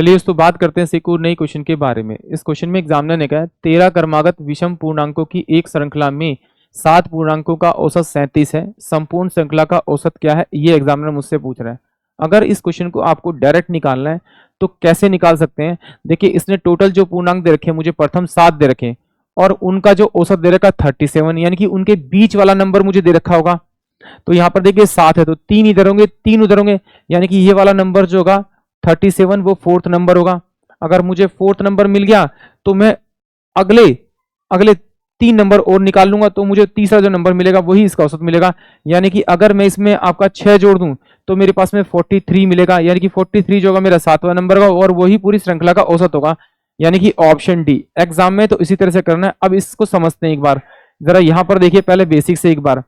चलिए दोस्तों बात करते हैं एक और नई क्वेश्चन के बारे में। इस क्वेश्चन में एग्जामिनर ने कहा 13 क्रमागत विषम पूर्णांकों की एक श्रृंखला में 7 पूर्णांकों का औसत 37 है, संपूर्ण श्रृंखला का औसत क्या है, ये एग्जामिनर मुझसे पूछ रहा है। अगर इस क्वेश्चन को आपको डायरेक्ट निकालना है तो कैसे निकाल सकते हैं। देखिए इसने टोटल जो पूर्णांक दे रखे हैं मुझे प्रथम 7 दे रखे हैं और उनका जो औसत दे रखा 37, यानी कि उनके बीच वाला नंबर मुझे दे रखा होगा। तो यहाँ पर देखिए 7 है तो 3 इधर होंगे 3 उधर होंगे, यानी कि ये वाला नंबर जो होगा 37 वो फोर्थ नंबर होगा। अगर मुझे फोर्थ नंबर मिल गया तो मैं अगले अगले 3 नंबर और निकाल लूंगा तो मुझे तीसरा जो नंबर मिलेगा वही इसका औसत मिलेगा। यानी कि अगर मैं इसमें आपका 6 जोड़ दूं तो मेरे पास में 43 मिलेगा, यानी कि 43 जो होगा मेरा 7वां नंबर होगा और वही पूरी श्रृंखला का औसत होगा, यानी कि ऑप्शन डी। एग्जाम में तो इसी तरह से करना है। अब इसको समझते हैं एक बार, जरा यहां पर देखिए पहले बेसिक से एक बार।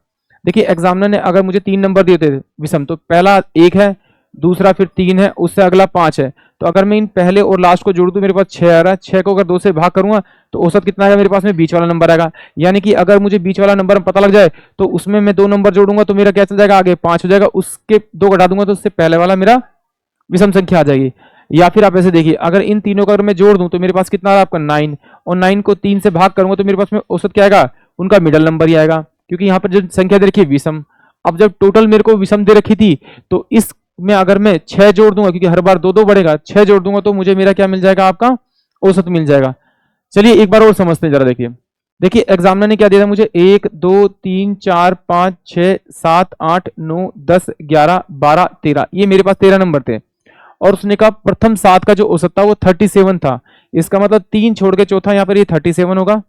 देखिए एग्जामिनर ने अगर मुझे 3 नंबर दिए थे विषम, तो पहला 1 है, दूसरा फिर 3 है, उससे अगला 5 है। तो अगर मैं इन पहले और लास्ट को जोड़ दूं मेरे पास 6 आ रहा है, 6 को अगर 2 से भाग करूंगा तो औसत कितना आएगा मेरे पास में, बीच वाला नंबर आएगा। यानी कि अगर मुझे बीच वाला नंबर पता लग जाए तो उसमें मैं 2 नंबर जोड़ूंगा तो मेरा क्या चल जाएगा, आगे 5 हो जाएगा, उसके 2 घटा दूंगा तो उससे पहले वाला मेरा विषम संख्या आ जाएगी। या फिर आप ऐसे देखिए, अगर इन तीनों को अगर मैं जोड़ दूं तो मेरे पास कितना आ रहा है आपका 9, और 9 को 3 से भाग करूंगा तो मेरे पास में औसत क्या आएगा, उनका मिडल नंबर ही आएगा, क्योंकि यहाँ पर जो संख्या दे रखी है विषम। अब जब टोटल मेरे को विषम दे रखी थी तो इस में अगर मैं 6 जोड़ दूंगा, क्योंकि हर बार 2-2 बढ़ेगा, 6 जोड़ दूंगा तो मुझे मेरा क्या मिल जाएगा, आपका औसत मिल जाएगा। चलिए एक बार और समझते हैं जरा। देखिए देखिए एग्जामिनर ने क्या दिया था मुझे, 1 2 3 4 5 6 7 8 9 10 11 12 13, ये मेरे पास 13 नंबर थे और उसने कहा प्रथम 7 का जो औसत था वो 37 था। इसका मतलब 3 छोड़ के चौथा यहाँ पर ये 37 होगा,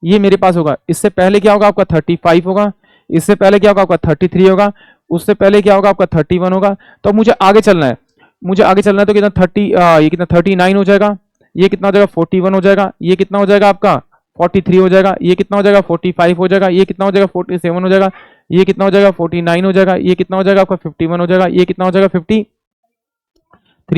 ये मेरे पास होगा। इससे पहले क्या होगा आपका 35 होगा, इससे पहले क्या होगा आपका 33 होगा, उससे पहले क्या होगा आपका 31 होगा। तो अब मुझे आगे चलना है, मुझे आगे चलना है तो कितना 30 ये कितना 39 हो जाएगा, ये कितना हो जाएगा 41 हो जाएगा, ये कितना हो जाएगा आपका 43 हो जाएगा, ये कितना हो जाएगा 45 हो जाएगा, ये कितना हो जाएगा 47 हो जाएगा, ये कितना हो जाएगा 49 हो जाएगा, ये कितना हो जाएगा आपका 51 हो जाएगा, ये कितना हो जाएगा 53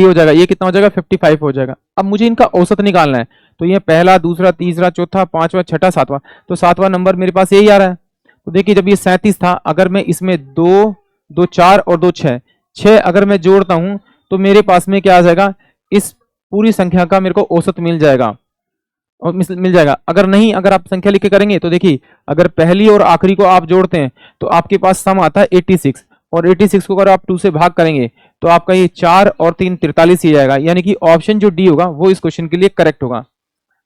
हो जाएगा, ये कितना हो जाएगा 55 हो जाएगा। अब मुझे इनका औसत निकालना है तो ये पहला दूसरा तीसरा चौथा पांचवा छठा सातवां, तो 7वां नंबर मेरे पास यही आ रहा है। तो देखिए जब ये 37 था, अगर मैं इसमें 2 2 4 और 2 6 अगर मैं जोड़ता हूं तो मेरे पास में क्या आ जाएगा, इस पूरी संख्या का मेरे को औसत मिल जाएगा और मिल जाएगा। अगर नहीं, अगर आप संख्या लिख के करेंगे तो देखिए अगर पहली और आखिरी को आप जोड़ते हैं तो आपके पास सम आता है 86, और 86 को अगर आप 2 से भाग करेंगे तो आपका ये 4 और 3 43 ही जाएगा, यानी कि ऑप्शन जो डी होगा वो इस क्वेश्चन के लिए करेक्ट होगा।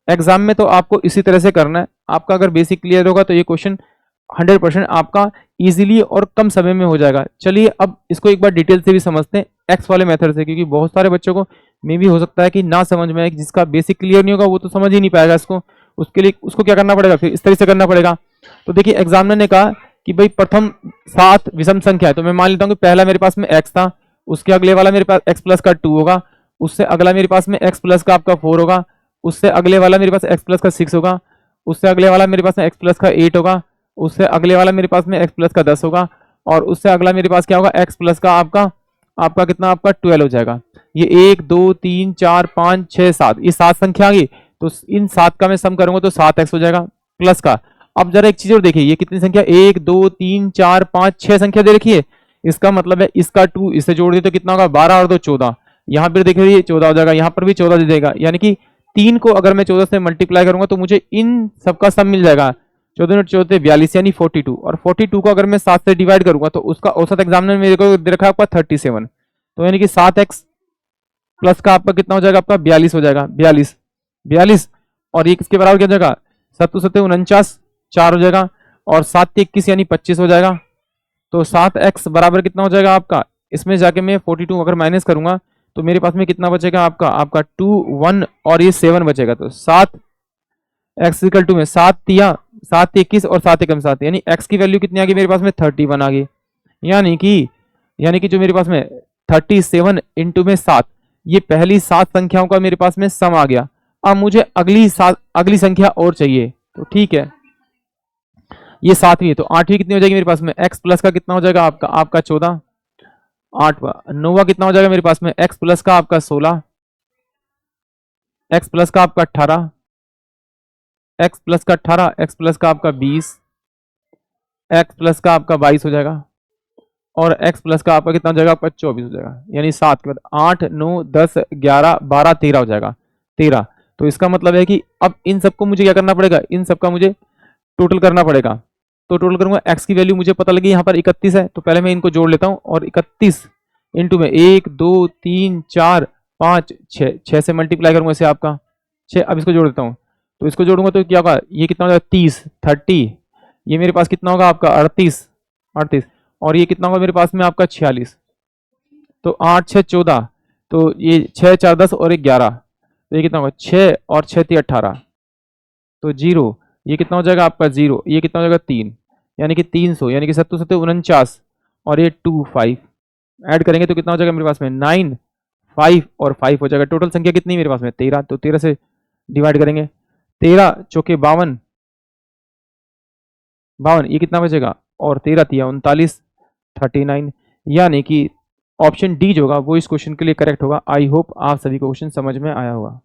एग्जाम में तो आपको इसी तरह से करना है। आपका अगर बेसिक क्लियर होगा तो ये क्वेश्चन 100% आपका इजीली और कम समय में हो जाएगा। चलिए अब इसको एक बार डिटेल से भी समझते हैं एक्स वाले मेथड से, क्योंकि बहुत सारे बच्चों को मे भी हो सकता है कि ना समझ में आए, जिसका बेसिक क्लियर नहीं होगा वो तो समझ ही नहीं पाएगा इसको। उसके लिए उसको क्या करना पड़ेगा, फिर इस तरह से करना पड़ेगा। तो देखिए एग्जामिनर ने कहा कि भाई प्रथम 7 विषम संख्या है, तो मैं मान लेता हूँ कि पहला मेरे पास में x था, उसके अगले वाला मेरे पास x प्लस का 2 होगा, उससे अगला मेरे पास में x प्लस का आपका 4 होगा, उससे अगले वाला मेरे पास x प्लस का 6 होगा, उससे अगले वाला मेरे पास में x प्लस का 8 होगा, उससे अगले वाला मेरे पास में x प्लस का 10 होगा, और उससे अगला मेरे पास क्या होगा x प्लस का आपका आपका कितना आपका 12 हो जाएगा। ये 1 2 3 4 5 6 7, ये 7 संख्या आ गई। तो इन 7 का मैं सम करूंगा तो 7x हो जाएगा प्लस का। अब जरा एक चीज और देखिए, ये कितनी संख्या 1 2 3 4 5 6 संख्या दे रखी है, इसका मतलब है इसका 2 इससे जोड़ दिए तो कितना होगा 12 और 2 14, यहाँ पर देखिए ये 14 हो जाएगा, यहाँ पर भी 14 दे देगा, यानी कि 3 को अगर मैं 14 से मल्टीप्लाई करूंगा तो मुझे इन सबका सम मिल जाएगा। 14 14 42 यानी 42, और 42 को अगर मैं 7 से डिवाइड करूंगा तो उसका औसत एग्जामिनर मेरे को दे रखा है आपका 37, तो यानी कि 7x प्लस का आपका कितना हो जाएगा आपका 42 हो जाएगा, 42 और ये किसके बराबर क्या हो जाएगा 7 7 49 4 हो जाएगा, और 7 21 यानी 25 हो जाएगा। तो 7x बराबर कितना हो जाएगा आपका, इसमें जाके मैं 42 अगर माइनस करूंगा तो मेरे पास में कितना बचेगा आपका आपका 2 1 और ये 7 बचेगा। तो 7x इक्वल टू में 7 तिया 7 21 और 7 एकम 7, यानी x की वैल्यू कितनी आ गई मेरे पास में 31 आ गई, यानी कि जो मेरे पास में 37 इंटू में 7, ये पहली 7 संख्याओं का मेरे पास में सम आ गया। अब मुझे अगली संख्या और चाहिए, तो ठीक है ये 7वीं है तो 8वीं कितनी हो जाएगी मेरे पास में, x प्लस का कितना हो जाएगा आपका 14, 8वां 9वां कितना हो जाएगा मेरे पास में x प्लस का आपका 16, x प्लस का आपका 18, x प्लस का 18, x प्लस का आपका 20, x प्लस का आपका 22 हो जाएगा, और x प्लस का आपका कितना हो जाएगा, आपका 24 हो जाएगा, यानी 7 के बाद 8 9 10 11 12 13 हो जाएगा, 13। तो इसका मतलब है कि अब इन सबको मुझे क्या करना पड़ेगा, इन सबका मुझे टोटल करना पड़ेगा। तो टोटल करूंगा, x की वैल्यू मुझे पता लगी यहाँ पर 31 है, तो पहले मैं इनको जोड़ लेता हूँ, और 31 इंटू में 1 2 3 4 5 6, 6 से मल्टीप्लाई करूंगा इसे आपका 6। अब इसको जोड़ देता हूँ, तो इसको जोड़ूंगा तो क्या होगा, ये कितना हो जाएगा 30 30, ये मेरे पास कितना होगा आपका 38 38, और ये कितना होगा मेरे पास में आपका 46। तो 8 6 14, तो ये 6 4 10 और 1 11, तो ये कितना होगा 6 और 6 3 18, तो 0, ये कितना हो जाएगा आपका 0, ये कितना हो जाएगा 3, यानी कि 300, यानी कि 7 7 49, और ये 2 5 ऐड करेंगे तो कितना हो जाएगा मेरे पास में 9 5 और 5 हो जाएगा। टोटल संख्या कितनी मेरे पास में 13, तो 13 से डिवाइड करेंगे, 13 चौके 52 52, ये कितना बचेगा, और 13 तिया 39 39, यानी कि ऑप्शन डी जो होगा वो इस क्वेश्चन के लिए करेक्ट होगा। आई होप आप सभी को क्वेश्चन समझ में आया होगा।